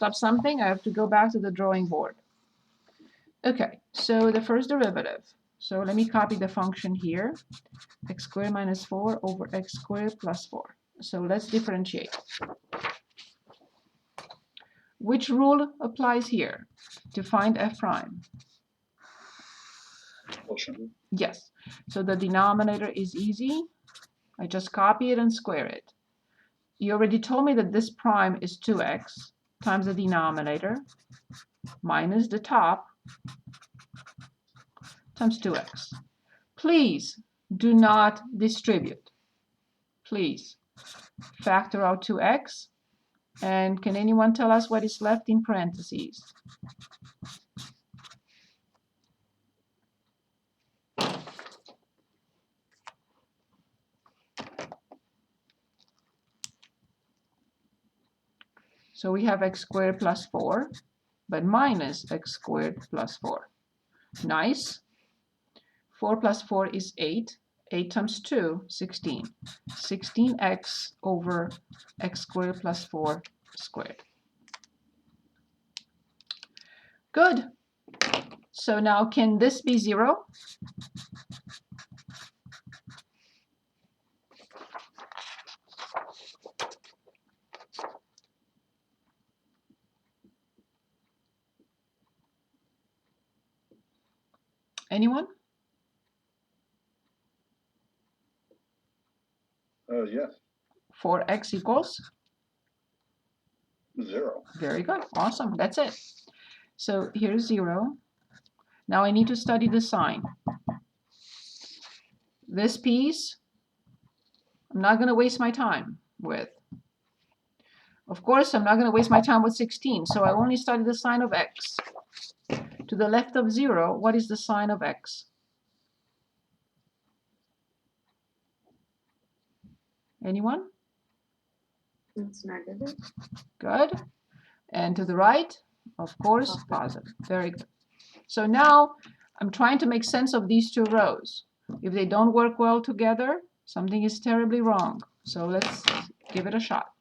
up something, I have to go back to the drawing board. Okay, so the first derivative. So let me copy the function here. X squared minus 4 over x squared plus 4. So let's differentiate. Which rule applies here to find f prime? Quotient. Yes. So the denominator is easy. I just copy it and square it. You already told me that this prime is 2x times the denominator minus the top times 2x. Please do not distribute. Please factor out 2x. And can anyone tell us what is left in parentheses? So we have x squared plus 4, but minus x squared plus 4. Nice. 4 plus 4 is 8. 8 times 2, 16. 16x over x squared plus 4 squared. Good. So now can this be 0? Anyone? Yes. 4x equals? 0. Very good. Awesome. That's it. So here's 0. Now I need to study the sign. This piece, I'm not going to waste my time with. Of course, I'm not going to waste my time with 16, so I only study the sign of x. To the left of 0, what is the sign of x? Anyone? It's negative. Good. And to the right, of course, positive. Very good. So now I'm trying to make sense of these two rows. If they don't work well together, something is terribly wrong. So let's give it a shot.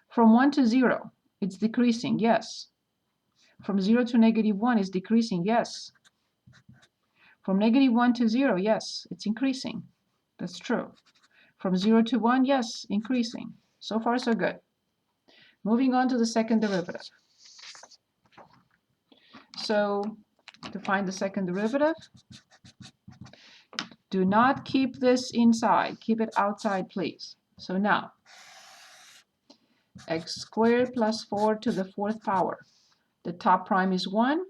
From 1 to 0, it's decreasing, yes. From 0 to -1 is decreasing, yes. From -1 to 0, yes, it's increasing. That's true. From 0 to 1, yes, increasing. So far, so good. Moving on to the second derivative. So to find the second derivative, do not keep this inside. Keep it outside, please. So now, x squared plus 4 to the 4th power. The top prime is 1,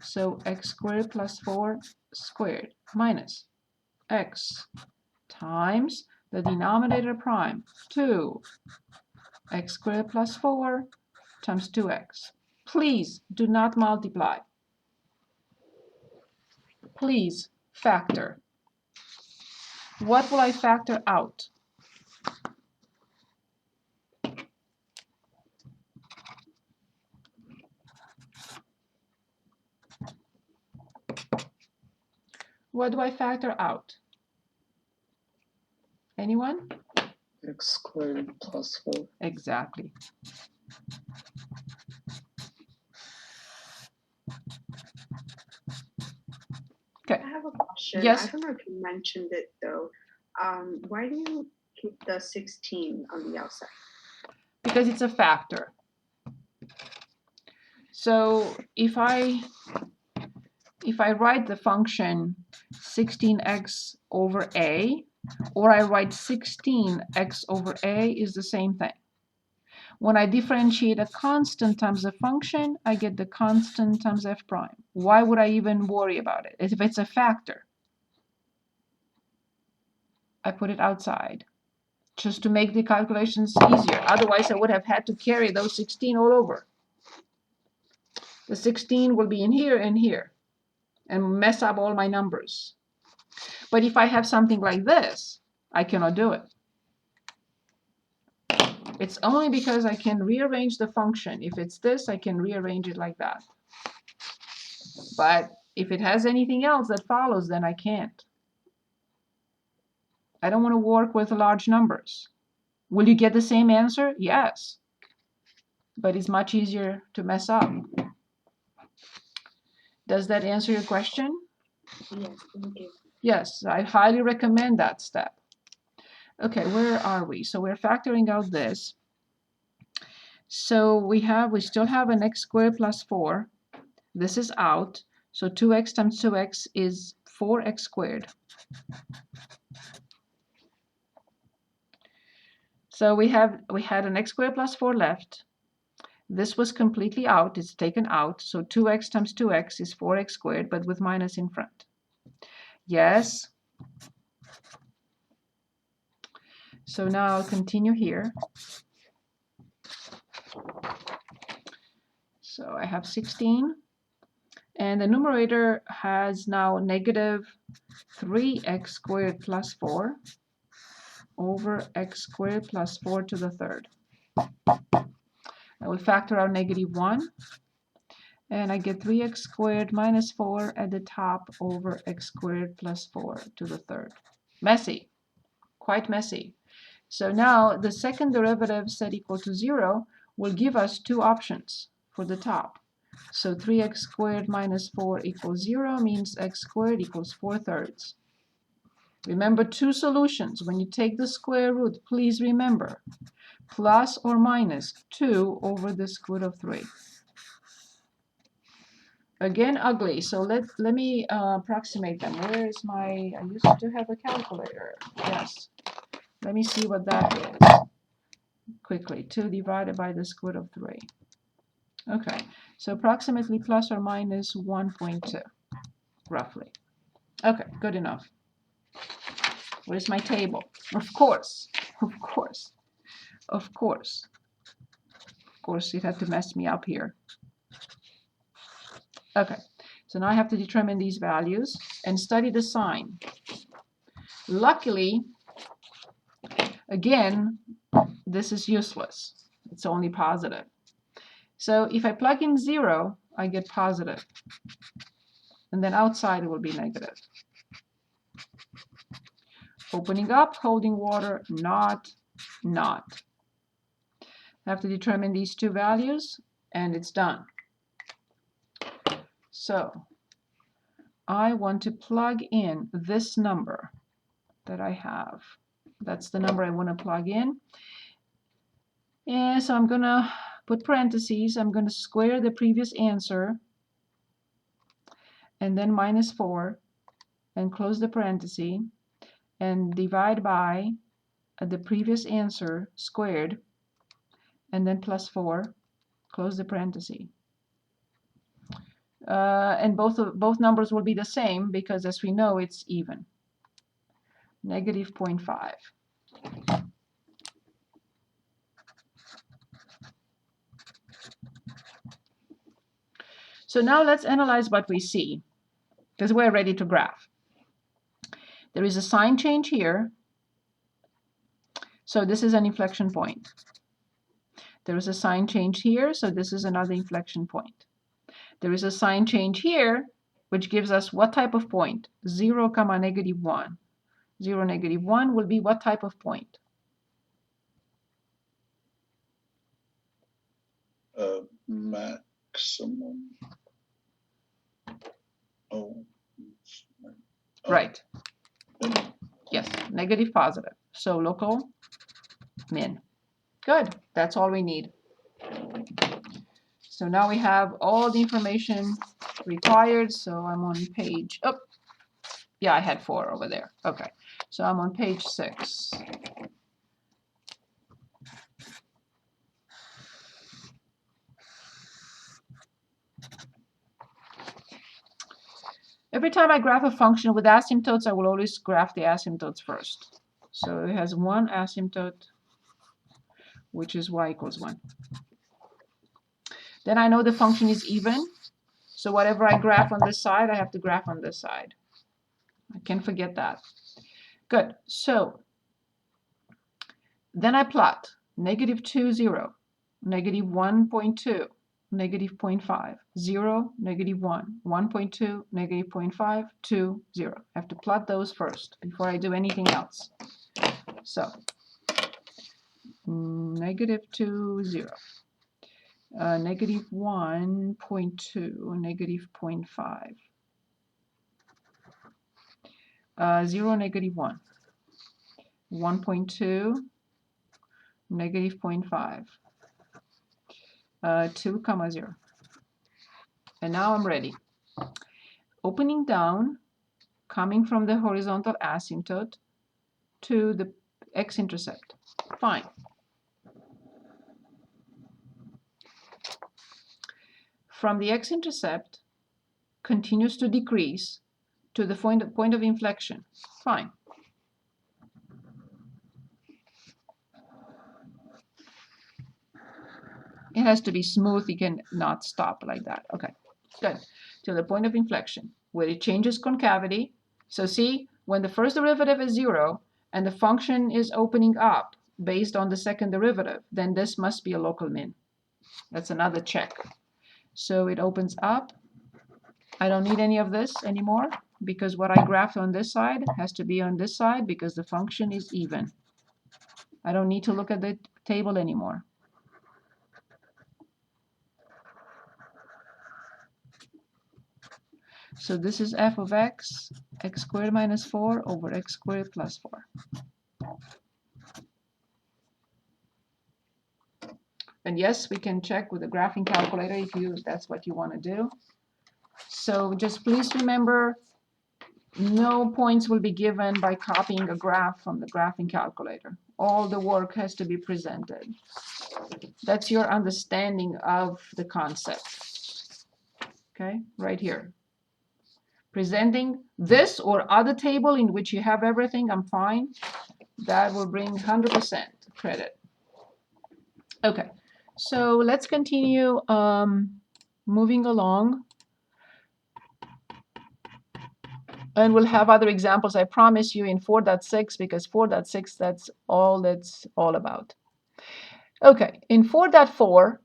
so x squared plus 4 squared minus x times the denominator prime, 2, x squared plus 4 times 2x. Please do not multiply. Please factor. What will I factor out? What do I factor out? Anyone? X squared plus 4. Exactly. Okay. I have a question. Yes. I don't know if you mentioned it though. Why do you keep the 16 on the outside? Because it's a factor. So if I write the function 16x over a, or I write 16x over a, is the same thing. When I differentiate a constant times a function, I get the constant times f prime. Why would I even worry about it? If it's a factor, I put it outside just to make the calculations easier. Otherwise, I would have had to carry those 16 all over. The 16 will be in here and here and mess up all my numbers. But if I have something like this, I cannot do it. It's only because I can rearrange the function. If it's this, I can rearrange it like that. But if it has anything else that follows, then I can't. I don't want to work with large numbers. Will you get the same answer? Yes. but it's much easier to mess up. Does that answer your question? Yes, thank you. Yes, I highly recommend that step. Okay, where are we? So we're factoring out this. So we still have an x squared plus 4. This is out. So 2x times 2x is 4x squared. So we had an x squared plus 4 left. This was completely out. It's taken out. So 2x times 2x is 4x squared, but with minus in front. Yes. So now I'll continue here. So I have 16. And the numerator has now negative 3x squared plus 4 over x squared plus 4 to the third. I will factor out negative 1. And I get 3x squared minus 4 at the top over x squared plus 4 to the third. Messy. Quite messy. So now the second derivative set equal to 0 will give us two options for the top. So 3x squared minus 4 equals 0 means x squared equals 4/3. Remember two solutions. When you take the square root, please remember plus or minus 2 over the square root of 3. Again, ugly. So let me approximate them. Where is my, I used to have a calculator. Yes. Let me see what that is. Quickly, 2 divided by the square root of 3. Okay, so approximately plus or minus 1.2, roughly. Okay, good enough. Where's my table? Of course, of course, of course. Of course, it had to mess me up here. Okay, so now I have to determine these values and study the sign. Luckily, again, this is useless. It's only positive. So if I plug in 0, I get positive. And then outside it will be negative. Opening up, holding water, not. I have to determine these two values, and it's done. So I want to plug in this number that I have. That's the number I want to plug in. And so I'm going to put parentheses. I'm going to square the previous answer, and then minus 4, and close the parenthesis, and divide by the previous answer squared, and then plus 4, close the parenthesis. And both numbers will be the same because, as we know, it's even. Negative 0.5. So now let's analyze what we see, because we're ready to graph. There is a sign change here. So this is an inflection point. There is a sign change here, so this is another inflection point. There is a sign change here, which gives us what type of point? 0, negative 1. 0, negative 1 will be what type of point? Maximum. Oh. Right. Yes, negative, positive. So local min. Good. That's all we need. So now we have all the information required. So I'm on page, oh, yeah, I had 4 over there. Okay. So I'm on page 6. Every time I graph a function with asymptotes, I will always graph the asymptotes first. So it has one asymptote, which is y equals 1. Then I know the function is even. So whatever I graph on this side, I have to graph on this side. I can't forget that. Good. So then I plot negative 2, 0, negative 1.2, negative 0.5, 0, negative 1, 1.2, negative 0.5, 2, 0. I have to plot those first before I do anything else. So negative 2, 0. negative 1.2, negative 0.5, 0, negative 1, 1.2, negative 0.5, 2, comma 0. And now I'm ready. Opening down, coming from the horizontal asymptote to the x-intercept. Fine. From the x-intercept, continues to decrease to the point of inflection. Fine. It has to be smooth. You can not stop like that. Okay, good. To the point of inflection, where it changes concavity. So see, when the first derivative is 0 and the function is opening up based on the second derivative, then this must be a local min. That's another check. So it opens up. I don't need any of this anymore because what I graphed on this side has to be on this side because the function is even. I don't need to look at the table anymore. So this is f of x, x squared minus 4 over x squared plus 4. And yes, we can check with the graphing calculator if that's what you want to do. So just please remember, no points will be given by copying a graph from the graphing calculator. All the work has to be presented. That's your understanding of the concept. Okay, right here. Presenting this or other table in which you have everything, I'm fine. That will bring 100% credit. Okay, so let's continue moving along. And we'll have other examples, I promise you, in 4.6, because 4.6, that's all about. Okay, in 4.4,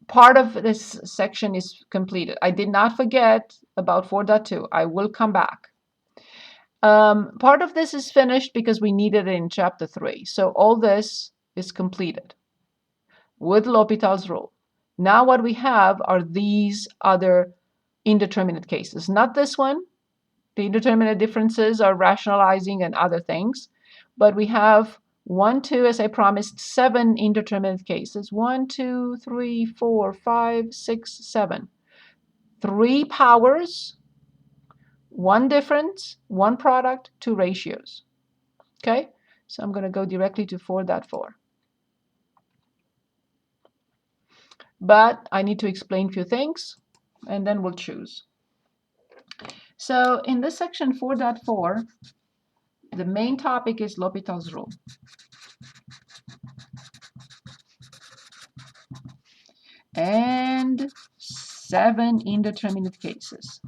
part of this section is completed. I did not forget about 4.2. I will come back. Part of this is finished because we needed it in chapter 3. So all this is completed with L'Hopital's rule. Now what we have are these other indeterminate cases. Not this one. The indeterminate differences are rationalizing and other things. But we have 1, 2, as I promised, 7 indeterminate cases. 1, 2, 3, 4, 5, 6, 7. 3 powers, 1 difference, 1 product, 2 ratios. Okay, so I'm going to go directly to 4.4. But I need to explain a few things, and then we'll choose. So in this section 4.4, the main topic is L'Hopital's rule. And 7 indeterminate cases.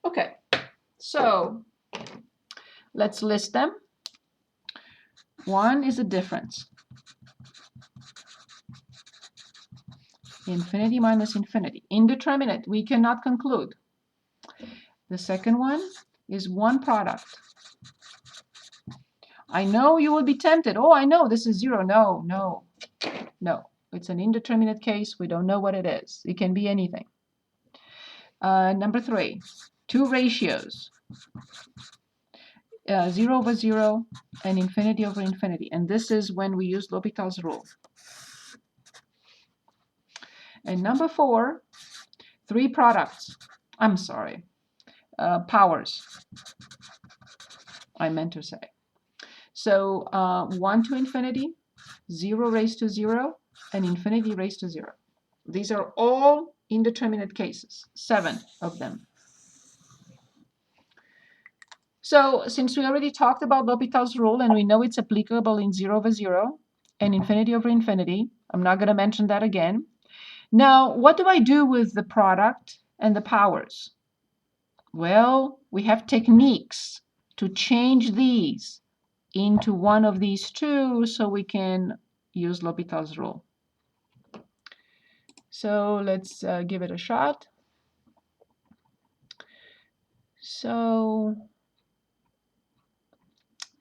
Okay, so let's list them. 1 is a difference. Infinity minus infinity. Indeterminate, we cannot conclude. The second one is 1 product. I know you will be tempted. Oh, I know this is 0. No, no, no. It's an indeterminate case. We don't know what it is. It can be anything. Number 3, 2 ratios. 0 over 0 and infinity over infinity. And this is when we use L'Hopital's rule. And number 4, 3 products. I'm sorry, powers, I meant to say. So 1 to infinity, 0 raised to 0, and infinity raised to 0. These are all indeterminate cases, 7 of them. So since we already talked about L'Hopital's rule and we know it's applicable in 0 over 0 and infinity over infinity, I'm not going to mention that again. Now, what do I do with the product and the powers? Well, we have techniques to change these into one of these two so we can use L'Hopital's rule. So let's give it a shot. So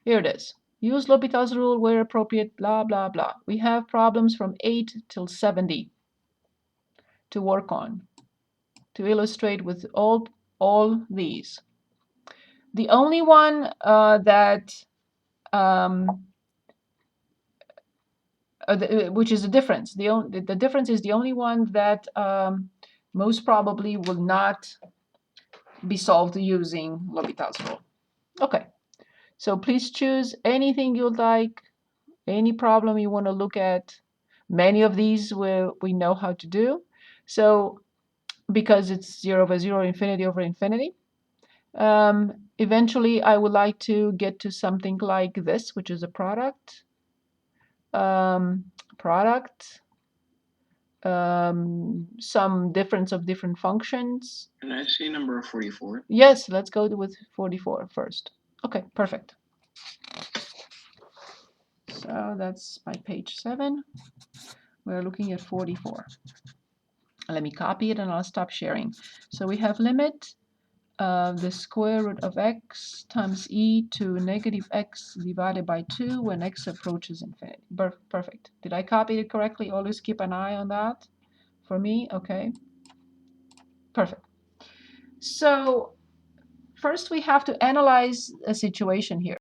Here it is. Use L'Hopital's rule where appropriate, blah, blah, blah. We have problems from 8 till 70 to work on, to illustrate with all these. The only one which is a difference. The difference is the only one that most probably will not be solved using L'Hopital's rule. Okay, so please choose anything you'd like, any problem you want to look at. Many of these we know how to do. So because it's 0 over 0, infinity over infinity. Eventually, I would like to get to something like this, which is a product. Some difference of different functions. Can I see number 44? Yes, let's go with 44 first. Okay, perfect. So that's my page 7. We're looking at 44. Let me copy it and I'll stop sharing. So we have limit the square root of x times e to negative x divided by 2 when x approaches infinity. Perfect. Did I copy it correctly? Always keep an eye on that for me. Okay. Perfect. So first we have to analyze a situation here.